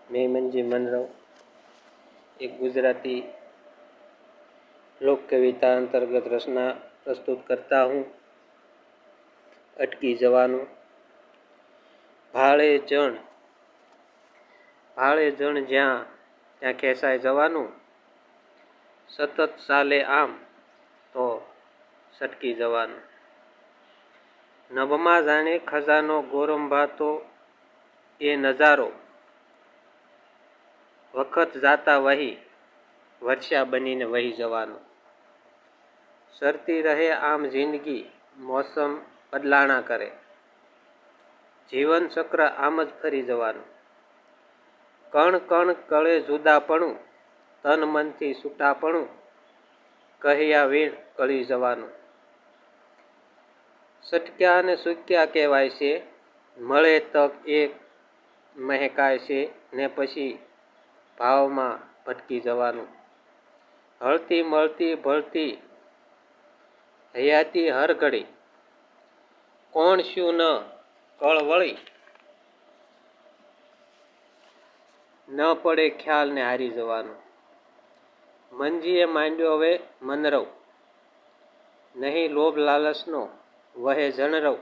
મેમનજી મનરવ एक गुजराती लोक कविता अंतर्गत रचना प्रस्तुत करता हूँ। अटकी जवानू। भाड़े जण ज्यां त्या खेसाय जवानू। सतत चाले आम तो सटकी जवानू। नभमा जाने खजानो गोरंभा तो ए नजारो। वखत जाता वही वर्षा बनीने वही जवानू। सरती रहे आम जिंदगी मौसम बदलाणा करे। जीवन चक्र आम ज फरी जवानू। कण कण कळे जुदापणु तन मन थी छूटापणु कहया वीण कळी जवानू। सटक्या ने सूक्या कहेवाय छे मळे तक एक महकाय छे ने पछी भाव में भटकी जवानू। हळती मळती भळती हयाती हर घड़ी कोण शू न कळवळी न पड़े ख्याल ने हारी जवानू। मनजीए मांड्यो हवे मनरव नहीं लोभ लालच नो वहे जनरव।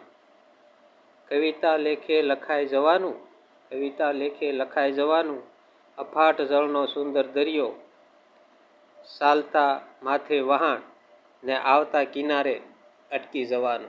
कविता लेखे लखाय जवानू कविता लेखे लखाय जवानू। अफाट जळनो सुंदर दरियो चालता माथे वहाण ने आवता किनारे अटकी जवानू।